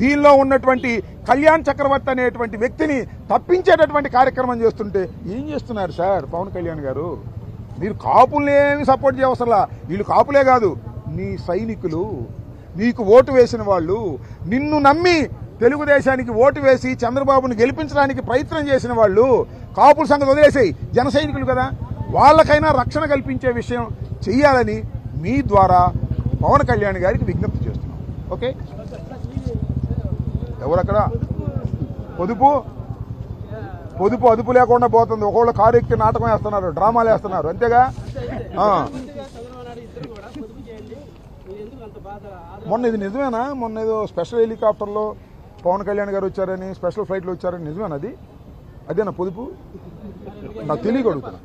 దీనిలో ఉన్నటువంటి కళ్యాణ్ చక్రవర్తి అనేటువంటి వ్యక్తిని తప్పించేటటువంటి కార్యక్రమం చేస్తుంటే ఏం చేస్తున్నారు సార్ పవన్ కళ్యాణ్ గారు? మీరు కాపులనేమి సపోర్ట్ చేయవసరలా. వీళ్ళు కాపులే కాదు, నీ సైనికులు, నీకు ఓటు వేసిన వాళ్ళు, నిన్ను నమ్మి తెలుగుదేశానికి ఓటు వేసి చంద్రబాబును గెలిపించడానికి ప్రయత్నం చేసిన వాళ్ళు, కాపుల సంగతి వదిలేసాయి, జన సైనికులు కదా, వాళ్ళకైనా రక్షణ కల్పించే విషయం చెయ్యాలని మీ ద్వారా పవన్ కళ్యాణ్ గారికి విజ్ఞప్తి చేస్తున్నాం. ఓకే, ఎవరక్కడ పొదుపు పొదుపు అదుపు లేకుండా పోతుంది. ఒకళ్ళు కారు ఎక్కి నాటకం వేస్తున్నారు, డ్రామాలు వేస్తున్నారు, అంతేగా. మొన్న ఇది నిజమేనా? మొన్న ఏదో స్పెషల్ హెలికాప్టర్లో పవన్ కళ్యాణ్ గారు వచ్చారని, స్పెషల్ ఫ్లైట్లో వచ్చారని నిజమేనా? అదేనా పొదుపు? నాకు తెలియగలుగుతున్నా.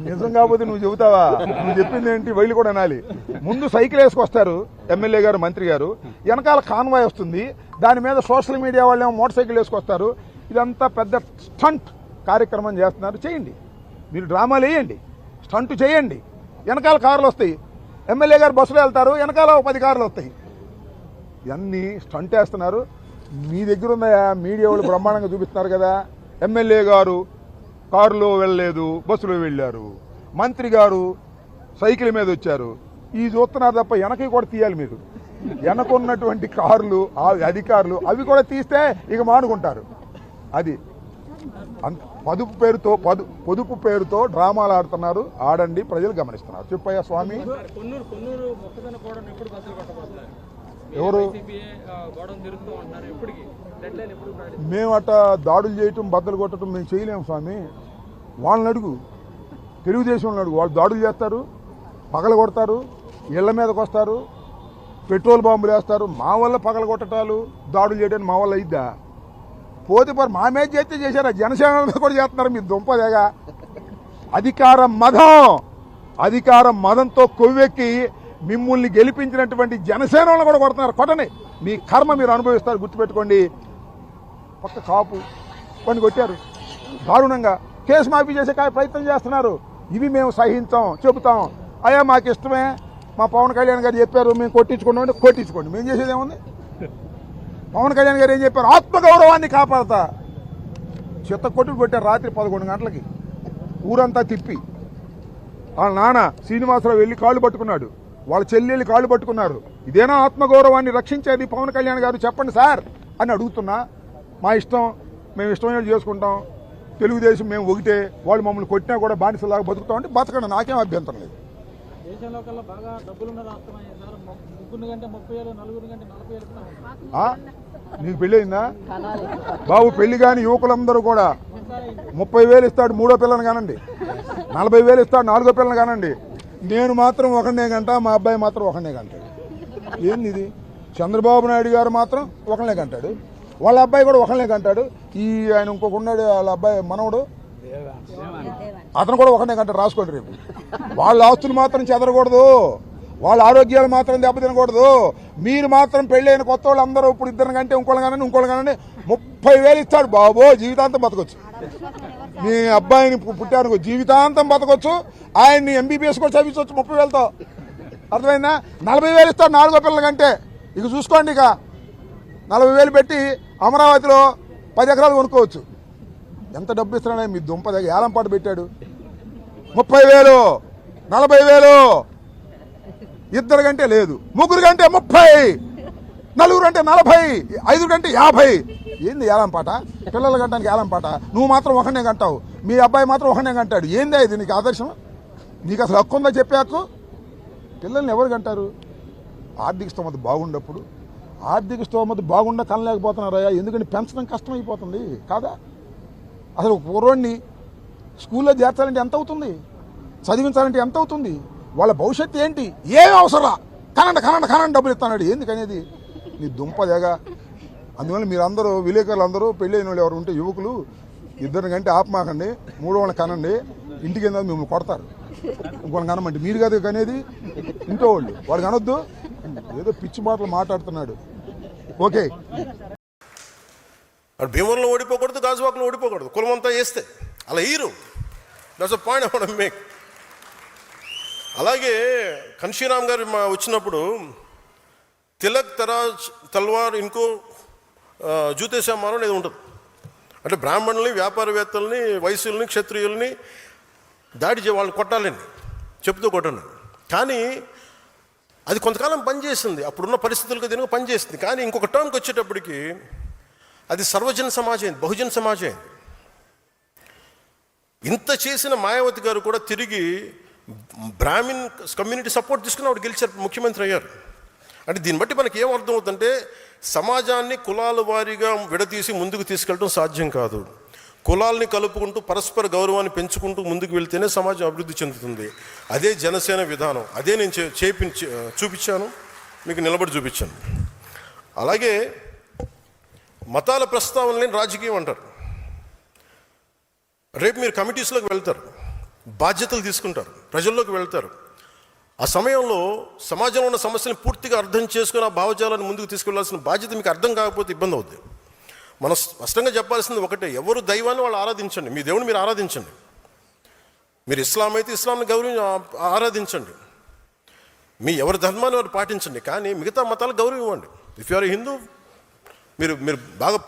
నిజం కాకపోతే నువ్వు చెబుతావా? నువ్వు చెప్పింది ఏంటి? వైలు కూడా అనాలి. ముందు సైకిల్ వేసుకొస్తారు ఎమ్మెల్యే గారు, మంత్రి గారు, వెనకాల కాన్వాయ్ వస్తుంది, దాని మీద సోషల్ మీడియా వాళ్ళేమో మోటార్ సైకిల్ వేసుకొస్తారు. ఇదంతా పెద్ద స్టంట్ కార్యక్రమం చేస్తున్నారు. చేయండి, మీరు డ్రామాలు వేయండి, స్టంట్ చేయండి. వెనకాల కార్లు వస్తాయి, ఎమ్మెల్యే గారు బస్సులో వెళ్తారు, వెనకాల 10 కార్లు వస్తాయి. ఇవన్నీ స్టంట్ వేస్తున్నారు. మీ దగ్గర ఉందా? మీడియా వాళ్ళు బ్రహ్మాండంగా చూపిస్తున్నారు కదా. ఎమ్మెల్యే గారు కారులో వెళ్ళలేదు, బస్సులో వెళ్ళారు, మంత్రి గారు సైకిల్ మీద వచ్చారు. ఈ చూస్తున్నారు తప్ప వెనక కూడా తీయాలి మీరు. వెనకున్నటువంటి కార్లు, అధికారులు అవి కూడా తీస్తే ఇక మానుకుంటారు. అది పొదుపు పేరుతో డ్రామాలు ఆడుతున్నారు. ఆడండి, ప్రజలు గమనిస్తున్నారు. చెప్పయ్యా స్వామి. ఎవరు? మేము అట్ట దాడులు చేయటం, బద్దలు కొట్టడం మేము చేయలేము స్వామి. వాళ్ళని అడుగు, తెలుగుదేశం వాళ్ళని అడుగు. వాళ్ళు దాడులు చేస్తారు, పగల కొడతారు, ఇళ్ల మీదకి వస్తారు, పెట్రోల్ బాంబులు వేస్తారు. మా వల్ల పగల కొట్టటాలు, దాడులు చేయడానికి మా వల్ల అయిద్దా? పోతే మా మీద చేస్తే చేశారా? జనసేన మీద కూడా చేస్తున్నారు. మీ దుంపదేగా అధికార మదంతో కొవ్వెక్కి మిమ్మల్ని గెలిపించినటువంటి జనసేన వాళ్ళు కూడా కొడుతున్నారు. కొట్టని, మీ కర్మ మీరు అనుభవిస్తారు. గుర్తుపెట్టుకోండి. పక్క కాపు కొన్ని కొట్టారు దారుణంగా, కేసు మాఫీ చేసే ప్రయత్నం చేస్తున్నారు. ఇవి మేము సహించాం, చెబుతాం. అయ్యా మాకు ఇష్టమే, మా పవన్ కళ్యాణ్ గారు చెప్పారు, మేము కొట్టించుకున్నామంటే కొట్టించుకోండి, మేము చేసేది ఏముంది? పవన్ కళ్యాణ్ గారు ఏం చెప్పారు? ఆత్మగౌరవాన్ని కాపాడతా. చెత్త కొట్టుకు కొట్టారు రాత్రి 11 గంటలకి, ఊరంతా తిప్పి. వాళ్ళ నాన్న శ్రీనివాసరావు వెళ్ళి కాళ్ళు పట్టుకున్నాడు, వాళ్ళ చెల్లెళ్ళు కాళ్ళు పట్టుకున్నారు. ఇదేనా ఆత్మగౌరవాన్ని రక్షించేది? పవన్ కళ్యాణ్ గారు చెప్పండి సార్ అని అడుగుతున్నా. మా ఇష్టం, మేము ఇష్టమైన చేసుకుంటాం, తెలుగుదేశం మేము ఒకటే, వాళ్ళు మమ్మల్ని కొట్టినా కూడా బానిసలాగా బతుకుతాం అంటే బతకండి, నాకేం అభ్యంతరం లేదు. నీకు పెళ్ళి అయిందా బాబు? పెళ్లి కాని యువకులందరూ కూడా 30,000 ఇస్తాడు 3వ పిల్లని కానండి, 40,000 ఇస్తాడు 4వ పిల్లని కానండి. నేను మాత్రం ఒకనే గంట, మా అబ్బాయి మాత్రం ఒకనే గంటాడు. ఏంది ఇది? చంద్రబాబు నాయుడు గారు మాత్రం ఒకనే గంటాడు, వాళ్ళ అబ్బాయి కూడా ఒకనే గంటాడు. ఆయన ఇంకొక ఉన్నాడు, వాళ్ళ అబ్బాయి మనవడు, అతను కూడా ఒకనే గంట. రాసుకోండి రేపు. వాళ్ళ ఆస్తులు మాత్రం చెదరకూడదు, వాళ్ళ ఆరోగ్యాలు మాత్రం దెబ్బతినకూడదు. మీరు మాత్రం పెళ్ళైన కొత్త వాళ్ళు అందరూ ఇప్పుడు ఇద్దరు కంటే ఇంకోళ్ళు కానండి 30,000 ఇస్తాడు బాబో, జీవితాంతం బతకొచ్చు. మీ అబ్బాయిని పుట్టాను జీవితాంతం బతకొచ్చు, ఆయన్ని MBBS కూడా చదివించవచ్చు 30,000తో. అర్థమైందా? 40,000 ఇస్తాడు 4వ పిల్లల కంటే. ఇక చూసుకోండి, ఇక 40,000 పెట్టి అమరావతిలో 10 ఎకరాలు కొనుక్కోవచ్చు. ఎంత డబ్బు ఇస్తున్నాడే మీ దుంప దగ్గర ఏలంపాటు పెట్టాడు. 30,000, 40,000, ఇద్దరు కంటే లేదు, ముగ్గురు కంటే 30, నలుగురు అంటే 40, 5 కంటే 50. ఏంది ఏలంపాట? పిల్లల గంటానికి ఏలంపాట. నువ్వు మాత్రం ఒకనే గంటావు, మీ అబ్బాయి మాత్రం ఒకనే గంటాడు. ఏందా ఇది? నీకు ఆదర్శం? నీకు అసలు హక్కు ఉందా చెప్పే హక్కు? పిల్లల్ని ఎవరు గంటారు? ఆర్థిక స్తోమత బాగుండప్పుడు. ఆర్థిక స్తోమత బాగుండా కనలేకపోతున్నారయ్యా, ఎందుకంటే పెంచడం కష్టమైపోతుంది కాదా? అసలు పూర్వాన్ని స్కూల్లో చేర్చాలంటే ఎంత అవుతుంది? చదివించాలంటే ఎంత అవుతుంది? వాళ్ళ భవిష్యత్తు ఏంటి? ఏం అవసరం? కనండి డబ్బులు ఇస్తాడు. ఎందుకనేది? నీ దుంపదేగా. అందువల్ల మీరందరూ విలేకరులు అందరూ పెళ్ళైన వాళ్ళు ఎవరు ఉంటే యువకులు, ఇద్దరిని కంటే ఆపమాకండి, 3 కనండి. ఇంటికి కింద మిమ్మల్ని కొడతారు. ఇంకోళ్ళని కనమంటే మీరు కదా కనేది, ఇంట్లో వాళ్ళు. వాడు కనొద్దు, ఏదో పిచ్చి మాటలు మాట్లాడుతున్నాడు. ఓకే, భీమవరంలో ఓడిపోకూడదు, గాజువాకలో ఓడిపోకూడదు, కులమంతా వేస్తే అలా hero. That's a point I want to make. అలాగే కన్షీరామ్ గారు వచ్చినప్పుడు తిలక్ తరాజ్ తల్వార్ ఇంకో జూతేశామానం అనేది ఉంటుంది. అంటే బ్రాహ్మణుల్ని, వ్యాపారవేత్తల్ని, వైశ్యుల్ని, క్షత్రియుల్ని దాడి వాళ్ళని కొట్టాలండి, చెప్తూ కొట్టండి. కానీ అది కొంతకాలం పనిచేసింది, అప్పుడున్న పరిస్థితులకు దీనికి పనిచేసింది. కానీ ఇంకొక టర్మ్కి వచ్చేటప్పటికి అది సర్వజన సమాజం అయింది, బహుజన సమాజం అయింది. ఇంత చేసిన మాయావతి గారు కూడా తిరిగి బ్రాహ్మిన్ కమ్యూనిటీ సపోర్ట్ తీసుకుని ఆవిడ గెలిచారు, ముఖ్యమంత్రి అయ్యారు. అంటే దీన్ని బట్టి మనకి ఏం అర్థం అవుతుందంటే సమాజాన్ని కులాల వారీగా విడదీసి ముందుకు తీసుకెళ్ళడం సాధ్యం కాదు. కులాల్ని కలుపుకుంటూ పరస్పర గౌరవాన్ని పెంచుకుంటూ ముందుకు వెళ్తేనే సమాజం అభివృద్ధి చెందుతుంది. అదే జనసేన విధానం. అదే నేను చూపించాను, మీకు నిలబడి చూపించాను. అలాగే మతాల ప్రస్తావన లేని రాజకీయం అంటారు. రేపు మీరు కమిటీస్లోకి వెళ్తారు, బాధ్యతలు తీసుకుంటారు, ప్రజల్లోకి వెళ్తారు. ఆ సమయంలో సమాజంలో ఉన్న సమస్యలను పూర్తిగా అర్థం చేసుకుని ఆ భావజాలాన్ని ముందుకు తీసుకెళ్లాల్సిన బాధ్యత మీకు అర్థం కాకపోతే ఇబ్బంది అవుతుంది. మనం స్పష్టంగా చెప్పాల్సింది ఒకటే, ఎవరు దైవాన్ని వాళ్ళు ఆరాధించండి, మీ దేవుని మీరు ఆరాధించండి. మీరు ఇస్లాం అయితే ఇస్లాంని ఆరాధించండి, మీ ఎవరి ధర్మాన్ని వారు పాటించండి. కానీ మిగతా మతాలకు గౌరవం ఇవ్వండి. ఇఫ్ యు ఆర్ హిందూ, మీరు బాగా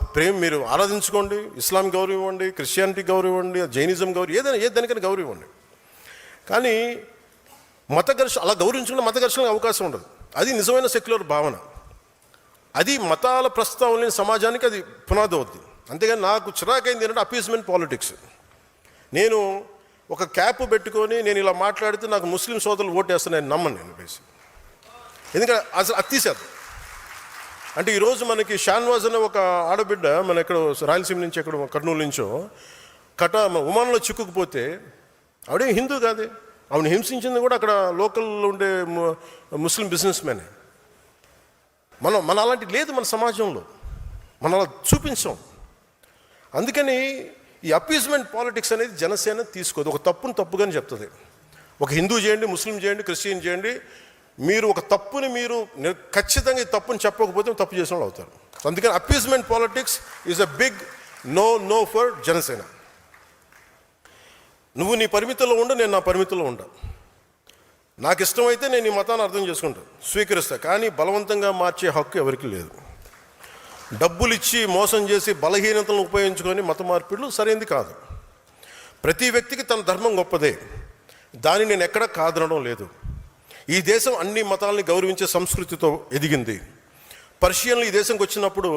మీరు ఆరాధించుకోండి, ఇస్లాం గౌరవం ఇవ్వండి, క్రిస్టియానిటీ గౌరవం ఇవ్వండి, జైనిజం గౌరవం, ఏదైనా దానికైనా గౌరవం ఇవ్వండి. కానీ మత ఘర్షణ అలా గౌరవించుకున్న మత ఘర్షణకు అవకాశం ఉండదు. అది నిజమైన సెక్యులర్ భావన. అది మతాల ప్రస్తావన లేని సమాజానికి అది పునాది అవుద్ది. అంతేగాని నాకు చిరాకైంది ఏంటంటే అపీస్మెంట్ పాలిటిక్స్. నేను ఒక క్యాప్ పెట్టుకొని నేను ఇలా మాట్లాడితే నాకు ముస్లిం సోదరులు ఓటేస్తాను నేను నమ్మను. నేను బేసి ఎందుకంటే అసలు అది తీసేది. అంటే ఈరోజు మనకి షాన్వాజ్ అనే ఒక ఆడబిడ్డ మన ఎక్కడ రాయలసీమ నుంచి ఎక్కడ కర్నూలు నుంచో ఉమాన్లో చిక్కుకుపోతే ఆవిడే హిందూ కాదే, ఆవిడ హింసించింది కూడా అక్కడ లోకల్లో ఉండే ముస్లిం బిజినెస్ మ్యానే. మన అలాంటి లేదు మన సమాజంలో, మనం అలా చూపించాం. అందుకని ఈ అపీజ్మెంట్ పాలిటిక్స్ అనేది జనసేన తీసుకోదు. ఒక తప్పుని తప్పుగానే చెప్తుంది. ఒక హిందూ చేయండి, ముస్లిం చేయండి, క్రిస్టియన్ చేయండి, మీరు ఒక తప్పుని మీరు ఖచ్చితంగా ఈ తప్పుని చెప్పకపోతే తప్పు చేసిన వాళ్ళు అవుతారు. అందుకని appeasement politics is a big no for Janasena. నువ్వు నీ పరిమితుల్లో ఉండు, నేను నా పరిమితుల్లో ఉండా. నాకు ఇష్టమైతే నేను ఈ మతాన్ని అర్థం చేసుకుంటాను, స్వీకరిస్తా. కానీ బలవంతంగా మార్చే హక్కు ఎవరికి లేదు. డబ్బులు ఇచ్చి మోసం చేసి బలహీనతలను ఉపయోగించుకొని మత మార్పిడులు సరైనది కాదు. ప్రతి వ్యక్తికి తన ధర్మం గొప్పదే, దాన్ని నేను ఎక్కడా కాదనడం లేదు. ఈ దేశం అన్ని మతాలని గౌరవించే సంస్కృతితో ఎదిగింది. పర్షియన్లు ఈ దేశంకి వచ్చినప్పుడు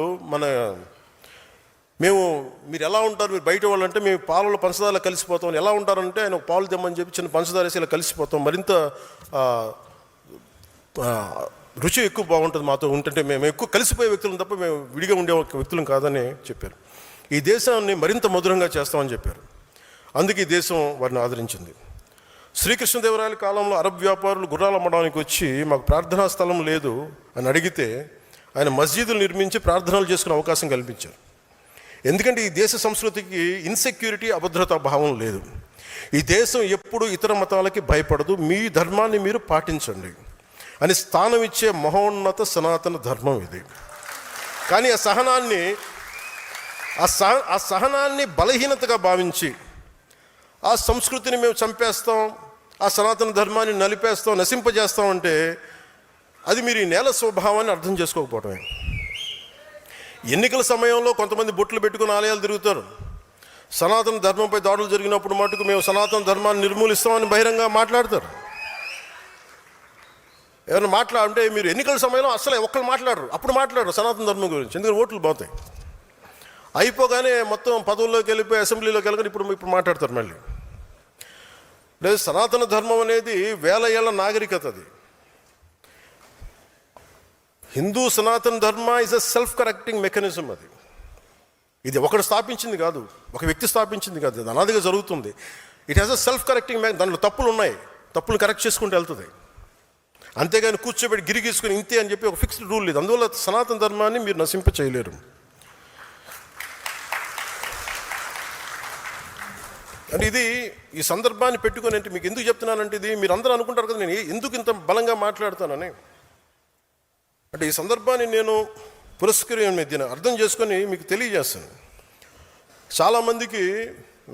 మీరు ఎలా ఉంటారు, మీరు బయట వాళ్ళు అంటే మేము పాలలో పంచదారలో కలిసిపోతాం. ఎలా ఉంటారంటే ఆయన ఒక పాలు తెమ్మని చెప్పి చిన్న పంచదార వేసి ఇలా కలిసిపోతాం, మరింత రుచి ఎక్కువ బాగుంటుంది మాతో ఉంటుంటే. మేము ఎక్కువ కలిసిపోయే వ్యక్తులను తప్ప మేము విడిగా ఉండే వ్యక్తులం కాదని చెప్పారు. ఈ దేశాన్ని మరింత మధురంగా చేస్తామని చెప్పారు. అందుకే ఈ దేశం వారిని ఆదరించింది. శ్రీకృష్ణదేవరాయల కాలంలో అరబ్ వ్యాపారులు గుర్రాలు అమ్మడానికి వచ్చి మాకు ప్రార్థనా స్థలం లేదు అని అడిగితే ఆయన మస్జిదులు నిర్మించి ప్రార్థనలు చేసుకునే అవకాశం కల్పించారు. ఎందుకంటే ఈ దేశ సంస్కృతికి ఇన్సెక్యూరిటీ, అభద్రతా భావం లేదు. ఈ దేశం ఎప్పుడు ఇతర మతాలకి భయపడదు. మీ ధర్మాన్ని మీరు పాటించండి అని స్థానం ఇచ్చే మహోన్నత సనాతన ధర్మం ఇది. కానీ ఆ సహనాన్ని బలహీనతగా భావించి ఆ సంస్కృతిని మేము చంపేస్తాం, ఆ సనాతన ధర్మాన్ని నలిపేస్తాం, నశింపజేస్తాం అంటే అది మీరు ఈ నేల స్వభావాన్ని అర్థం చేసుకోకపోవటమే. ఎన్నికల సమయంలో కొంతమంది బొట్లు పెట్టుకుని ఆలయాలు తిరుగుతారు. సనాతన ధర్మంపై దాడులు జరిగినప్పుడు మటుకు మేము సనాతన ధర్మాన్ని నిర్మూలిస్తామని బహిరంగ మాట్లాడతారు. ఎవరైనా మాట్లాడంటే మీరు ఎన్నికల సమయంలో అసలు ఒక్కరు మాట్లాడరు, అప్పుడు మాట్లాడరు సనాతన ధర్మం గురించి. ఎందుకంటే ఓట్లు పోతాయి. అయిపోగానే మొత్తం పదవుల్లోకి వెళ్ళిపోయి అసెంబ్లీలోకి వెళ్ళగానే ఇప్పుడు మాట్లాడతారు మళ్ళీ. లేదు, సనాతన ధర్మం అనేది వేల ఏళ్ల నాగరికత. అది హిందూ సనాతన ధర్మ is a self correcting mechanism. ఇది ఒకడు స్థాపించింది కాదు, ఒక వ్యక్తి స్థాపించింది కాదు, అది అనాదిగా జరుగుతుంది. It has a self correcting దాంట్లో తప్పులు ఉన్నాయి, తప్పులు కరెక్ట్ చేసుకుంటూ వెళ్తుంది. అంతేగాని కూర్చోబెట్టి గిరిగీసుకుని ఇంతే అని చెప్పి ఒక ఫిక్స్డ్ రూల్ లేదు. అందువల్ల సనాతన ధర్మాన్ని మీరు నశింప చేయలేరు. అంటే ఇది ఈ సందర్భాన్ని పెట్టుకొని అంటే మీకు ఎందుకు చెప్తున్నానంటే, ఇది మీరు అందరూ అనుకుంటారు కదా నేను ఎందుకు ఇంత బలంగా మాట్లాడతానని. అంటే ఈ సందర్భాన్ని నేను దీన్ని అర్థం చేసుకొని మీకు తెలియజేస్తాను. చాలామందికి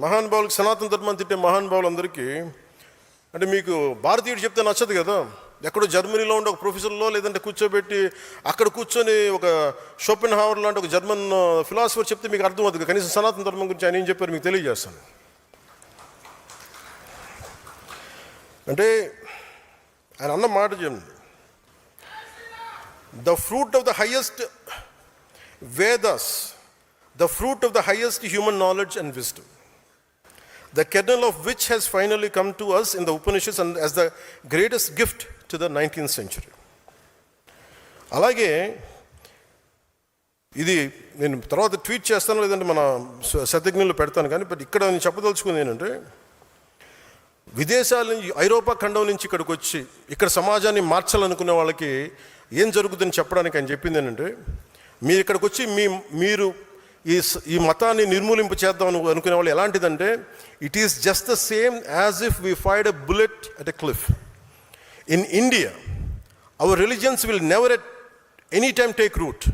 మహానుభావులకి, సనాతన ధర్మాన్ని తిట్టే మహానుభావులందరికీ అంటే మీకు భారతీయుడు చెప్తే నచ్చదు కదా. ఎక్కడో జర్మనీలో ఉండే ఒక ప్రొఫెసర్లో లేదంటే కూర్చోబెట్టి అక్కడ కూర్చొని ఒక షోపెన్ హావర్ లాంటి ఒక జర్మన్ ఫిలాసఫర్ చెప్తే మీకు అర్థం అవుతుంది. కనీసం సనాతన ధర్మం గురించి ఆయన ఏం చెప్పారు మీకు తెలియజేస్తాను. అంటే ఆయన అన్న మాట చెప్పండి, the fruit of the highest Vedas, the fruit of the highest human knowledge and wisdom, the kernel of which has finally come to us in the Upanishads and as the greatest gift to the 19th century. అలాగే ఇది నేను తర్వాత tweet చేస్తాను, లేదంటే మన శతజ్ఞులు పెడతాను, కానీ but ఇక్కడ నేను చెప్పదలుచుకుంది ఏంటంటే, విదేశాల నుంచి ఐరోపా ఖండం నుంచి ఇక్కడికి వచ్చి ఇక్కడ సమాజాన్ని మార్చాలనుకునే వాళ్ళకి ఏం జరుగుతుందని చెప్పడానికి ఆయన చెప్పింది ఏంటంటే, మీరు ఇక్కడికి వచ్చి మీరు ఈ మతాన్ని నిర్మూలింపు చేద్దాం అనుకునే వాళ్ళు ఎలాంటిదంటే, it is just the same as if we fired a bullet at a cliff. In India our religions will never at any time take root.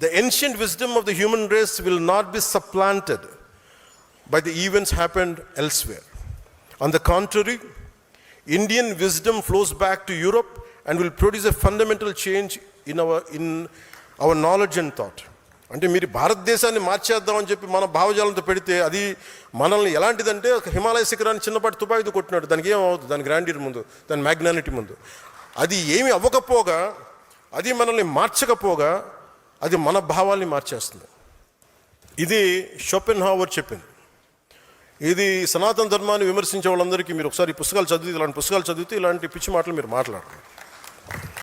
The ancient wisdom of the human race will not be supplanted by the events happened elsewhere. On the contrary, Indian wisdom flows back to Europe and will produce a fundamental change in our knowledge and thought. అంటే మీరు భారతదేశాన్ని మార్చేద్దామని చెప్పి మన భావజాలంతో పెడితే అది మనల్ని ఎలాంటిదంటే, ఒక హిమాలయ శిఖరాన్ని చిన్నపాటి తుపాకీతో కొట్టినాడు. దానికి ఏమవుతుంది? దాని గ్రాండియర్ ముందు, దాని మ్యాగ్నానిటీ ముందు అది ఏమి అవ్వకపోగా, అది మనల్ని మార్చకపోగా, అది మన భావాల్ని మార్చేస్తుంది. ఇది షోపెన్ హావర్ చెప్పింది. ఇది సనాతన ధర్మాన్ని విమర్శించే వాళ్ళందరికీ మీరు ఒకసారి ఈ పుస్తకాలు చదివితే, ఇలాంటి పుస్తకాలు చదివితే ఇలాంటి పిచ్చి మాటలు మీరు మాట్లాడరు.